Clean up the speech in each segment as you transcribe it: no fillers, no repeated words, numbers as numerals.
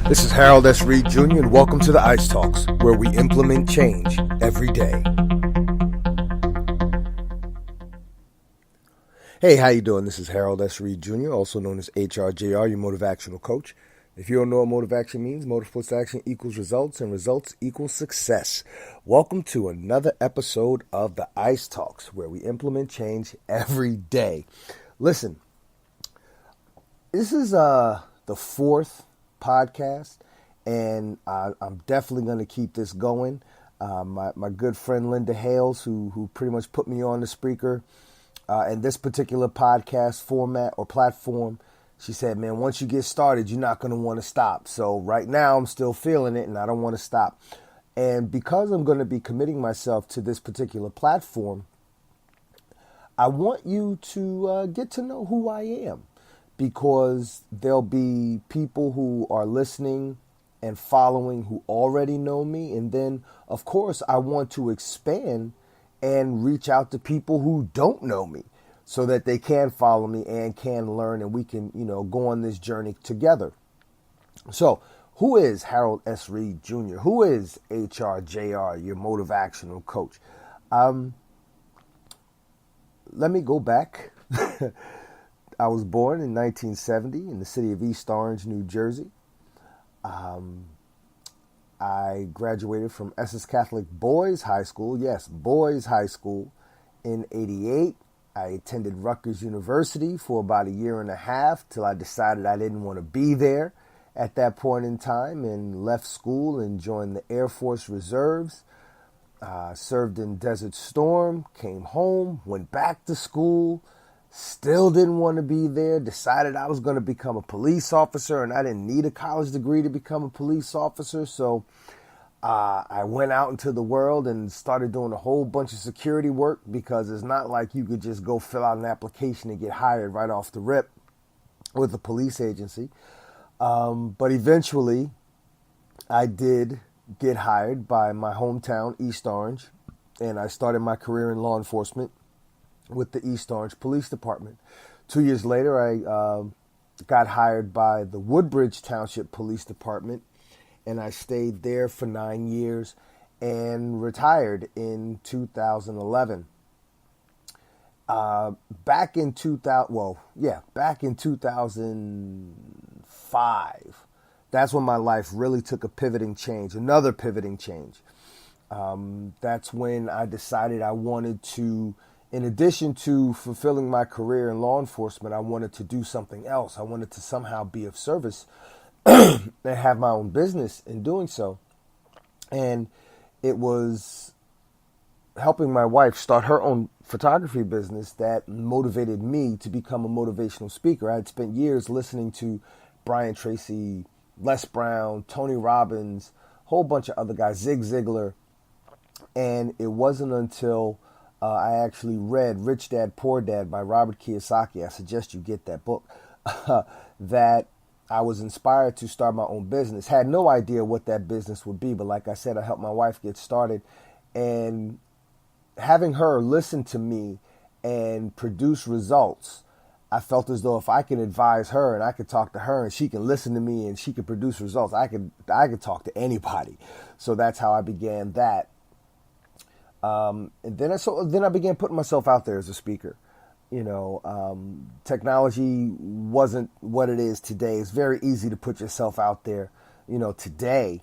This is Harold S. Reed Jr. and welcome to the Ice Talks, where we implement change every day. Hey, how you doing? This is Harold S. Reed Jr., also known as hrjr, your motivational coach. If you don't know what motivation means, motive plus action equals results, and results equals success. Welcome to another episode of the Ice Talks, where we implement change every day. Listen, this is the fourth podcast, and I'm definitely going to keep this going. My good friend Linda Hales, who pretty much put me on the Spreaker and this particular podcast format or platform, she said, man, once you get started, you're not going to want to stop. So right now I'm still feeling it and I don't want to stop. And because I'm going to be committing myself to this particular platform, I want you to get to know who I am, because there'll be people who are listening and following who already know me. And then, of course, I want to expand and reach out to people who don't know me so that they can follow me and can learn, and we can, go on this journey together. So who is Harold S. Reed Jr.? Who is hrjr, your motivational coach? Let me go back. I was born in 1970 in the city of East Orange, New Jersey. I graduated from Essex Catholic Boys High School. Yes, Boys High School in 88. I attended Rutgers University for about a year and a half till I decided I didn't want to be there at that point in time, and left school and joined the Air Force Reserves. Served in Desert Storm, came home, went back to school. Still didn't want to be there, decided I was going to become a police officer, and I didn't need a college degree to become a police officer. So I went out into the world and started doing a whole bunch of security work, because it's not like you could just go fill out an application and get hired right off the rip with a police agency. But eventually I did get hired by my hometown, East Orange, and I started my career in law enforcement with the East Orange Police Department. 2 years later, I got hired by the Woodbridge Township Police Department, and I stayed there for 9 years and retired in 2011. Back in 2005, that's when my life really took another pivoting change. That's when I decided I wanted to, in addition to fulfilling my career in law enforcement, I wanted to do something else. I wanted to somehow be of service and have my own business in doing so. And it was helping my wife start her own photography business that motivated me to become a motivational speaker. I had spent years listening to Brian Tracy, Les Brown, Tony Robbins, a whole bunch of other guys, Zig Ziglar. And it wasn't until I actually read Rich Dad, Poor Dad by Robert Kiyosaki, I suggest you get that book, that I was inspired to start my own business. Had no idea what that business would be, but like I said, I helped my wife get started. And having her listen to me and produce results, I felt as though if I can advise her and I could talk to her and she can listen to me and she could produce results, I could talk to anybody. So that's how I began that. And then I began putting myself out there as a speaker. Technology wasn't what it is today. It's very easy to put yourself out there, today,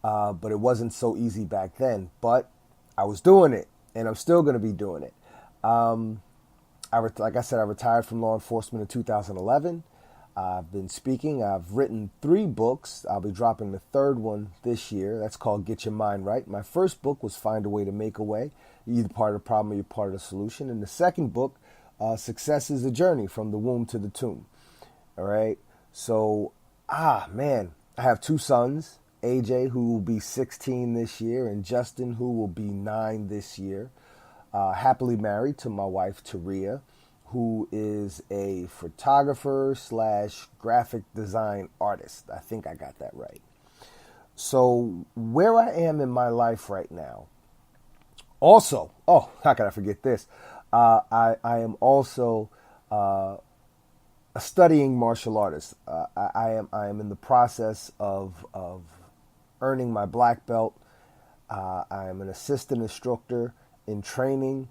but it wasn't so easy back then. But I was doing it, and I'm still going to be doing it. Like I said, I retired from law enforcement in 2011. I've been speaking. I've written 3 books. I'll be dropping the 3rd one this year. That's called Get Your Mind Right. My first book was Find a Way to Make a Way. You're either part of the problem or you're part of the solution. And the second book, Success is a Journey from the Womb to the Tomb. All right. So, I have 2 sons, AJ, who will be 16 this year, and Justin, who will be 9 this year. Happily married to my wife, Taria, who is a photographer / graphic design artist. I think I got that right. So where I am in my life right now, also, how can I forget this? I am also a studying martial artist. I am in the process of earning my black belt. I am an assistant instructor in training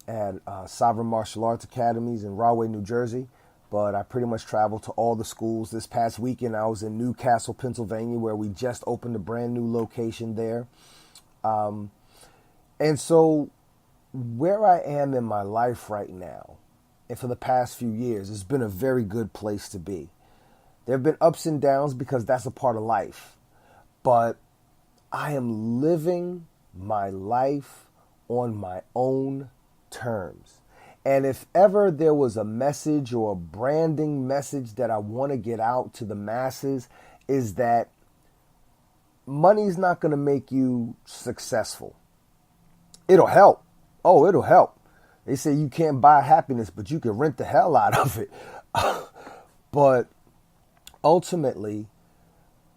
at Sovereign Martial Arts Academies in Rahway, New Jersey. But I pretty much traveled to all the schools. This past weekend, I was in Newcastle, Pennsylvania, where we just opened a brand new location there. And so where I am in my life right now, and for the past few years, it's been a very good place to be. There have been ups and downs because that's a part of life. But I am living my life on my own terms. And if ever there was a message or a branding message that I want to get out to the masses, is that money's not going to make you successful. It'll help. Oh, it'll help. They say you can't buy happiness, but you can rent the hell out of it. But ultimately,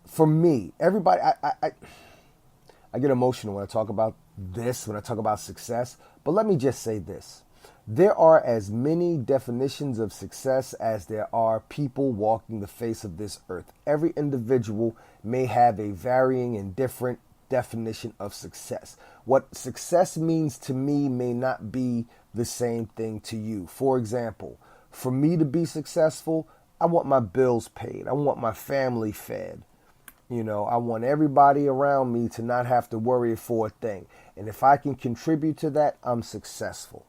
for me, everybody, I get emotional when I talk about this, when I talk about success. But let me just say this. There are as many definitions of success as there are people walking the face of this earth. Every individual may have a varying and different definition of success. What success means to me may not be the same thing to you. For example, for me to be successful, I want my bills paid. I want my family fed. You know, I want everybody around me to not have to worry for a thing. And if I can contribute to that, I'm successful.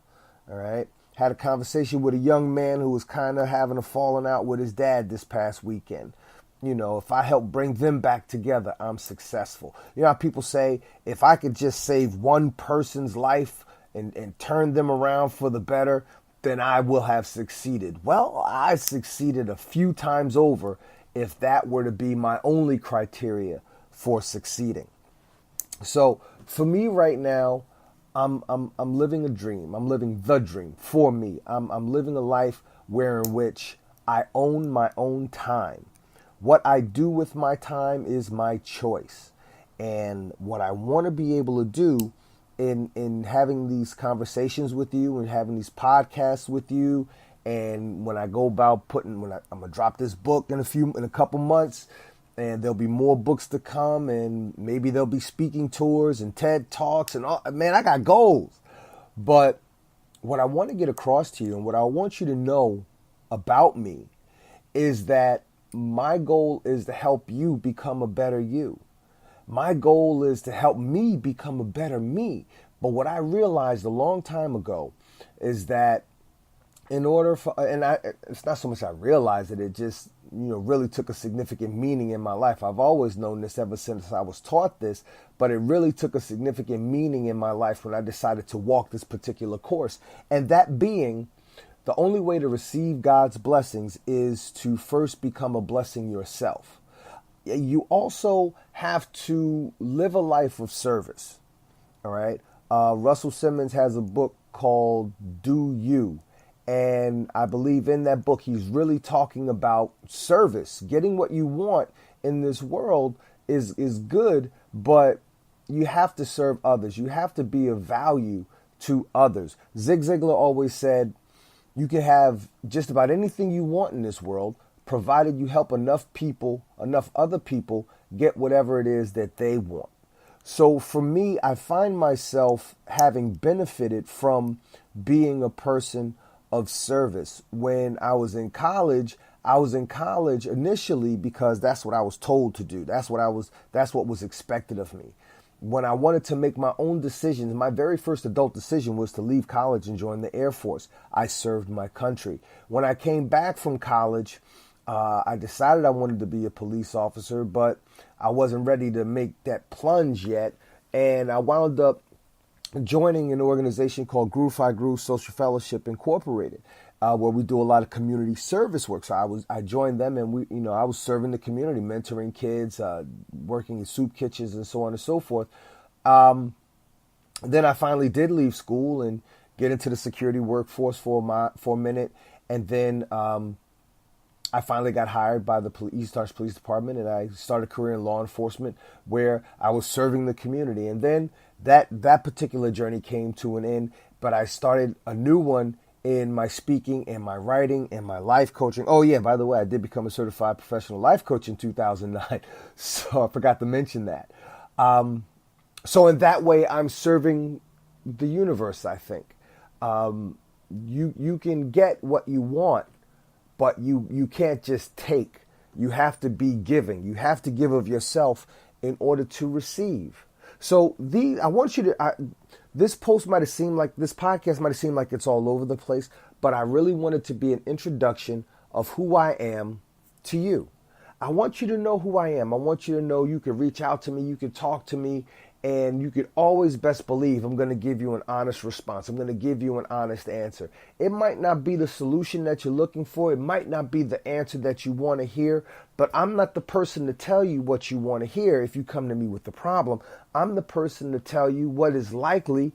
All right. Had a conversation with a young man who was kind of having a falling out with his dad this past weekend. You know, if I help bring them back together, I'm successful. You know how people say, if I could just save one person's life and turn them around for the better, then I will have succeeded. Well, I succeeded a few times over if that were to be my only criteria for succeeding. So for me right now, I'm living a dream. I'm living the dream for me. I'm living a life in which I own my own time. What I do with my time is my choice. And what I want to be able to do in having these conversations with you and having these podcasts with you, and when I go about I'm gonna drop this book in a couple months, and there'll be more books to come, and maybe there'll be speaking tours and TED Talks and all. Man, I got goals. But what I want to get across to you and what I want you to know about me is that my goal is to help you become a better you. My goal is to help me become a better me. But what I realized a long time ago is that in order for, it's not so much I realized it just, really took a significant meaning in my life. I've always known this ever since I was taught this, but it really took a significant meaning in my life when I decided to walk this particular course. And that being, the only way to receive God's blessings is to first become a blessing yourself. You also have to live a life of service. All right. Russell Simmons has a book called Do You. And I believe in that book, he's really talking about service. Getting what you want in this world is good, but you have to serve others. You have to be of value to others. Zig Ziglar always said, you can have just about anything you want in this world, provided you help enough other people get whatever it is that they want. So for me, I find myself having benefited from being a person of service. When I was in college initially because that's what I was told to do. That's what was expected of me. When I wanted to make my own decisions, my very first adult decision was to leave college and join the Air Force. I served my country. When I came back from college, I decided I wanted to be a police officer, but I wasn't ready to make that plunge yet. And I wound up joining an organization called Groove Fi Groove Social Fellowship Incorporated, where we do a lot of community service work. So I joined them, and I was serving the community, mentoring kids, working in soup kitchens, and so on and so forth. Then I finally did leave school and get into the security workforce for a minute, and then I finally got hired by the East Orange Police Department, and I started a career in law enforcement where I was serving the community. And then that particular journey came to an end, but I started a new one in my speaking and my writing and my life coaching. Oh yeah, by the way, I did become a certified professional life coach in 2009. So I forgot to mention that. So in that way, I'm serving the universe, I think. You can get what you want, but you can't just take. You have to be giving. You have to give of yourself in order to receive. So I want you to, this podcast might have seemed like it's all over the place, but I really want it to be an introduction of who I am to you. I want you to know who I am. I want you to know you can reach out to me, you can talk to me, and you can always best believe I'm going to give you an honest response. I'm going to give you an honest answer. It might not be the solution that you're looking for. It might not be the answer that you want to hear, but I'm not the person to tell you what you want to hear if you come to me with the problem. I'm the person to tell you what is likely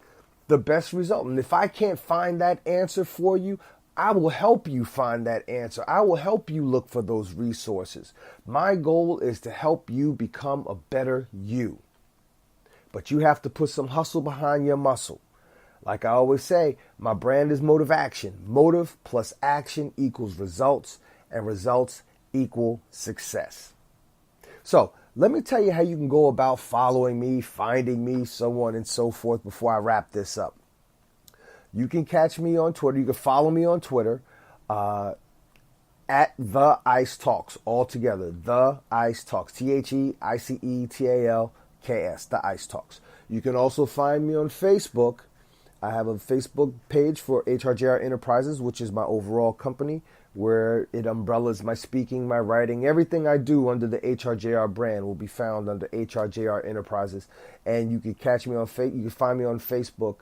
the best result. And if I can't find that answer for you, I will help you find that answer. I will help you look for those resources. My goal is to help you become a better you. But you have to put some hustle behind your muscle. Like I always say, my brand is Motive Action. Motive plus action equals results, and results equal success. So let me tell you how you can go about following me, finding me, so on and so forth before I wrap this up. You can catch me on Twitter. You can follow me on Twitter at The Ice Talks, all together. The Ice Talks, THEICETALKS, The Ice Talks. You can also find me on Facebook. I have a Facebook page for hrjr-enterprises, which is my overall company, where it umbrellas my speaking, my writing, everything I do under the hrjr brand will be found under hrjr-enterprises. And you can catch me on you can find me on Facebook.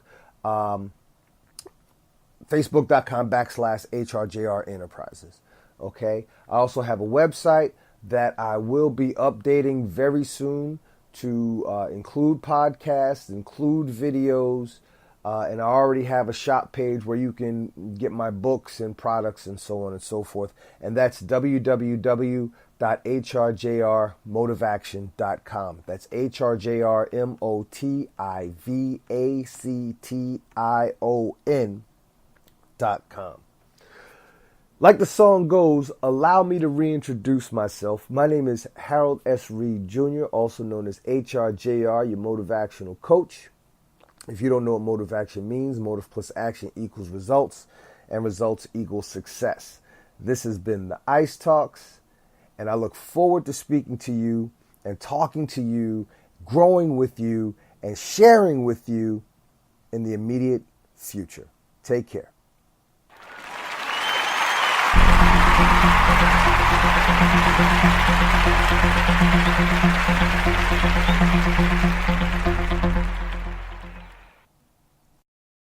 Facebook.com/hrjr-enterprises. Okay. I also have a website that I will be updating very soon to include podcasts, include videos, and I already have a shop page where you can get my books and products and so on and so forth. And that's www.hrjrmotivaction.com. That's hrjrmotivation.com. Like the song goes, allow me to reintroduce myself. My name is Harold S. Reed Jr., also known as hrjr, your motivational coach. If you don't know what motive action means, motive plus action equals results, and results equal success. This has been the Ice Talks, and I look forward to speaking to you and talking to you, growing with you, and sharing with you in the immediate future. Take care.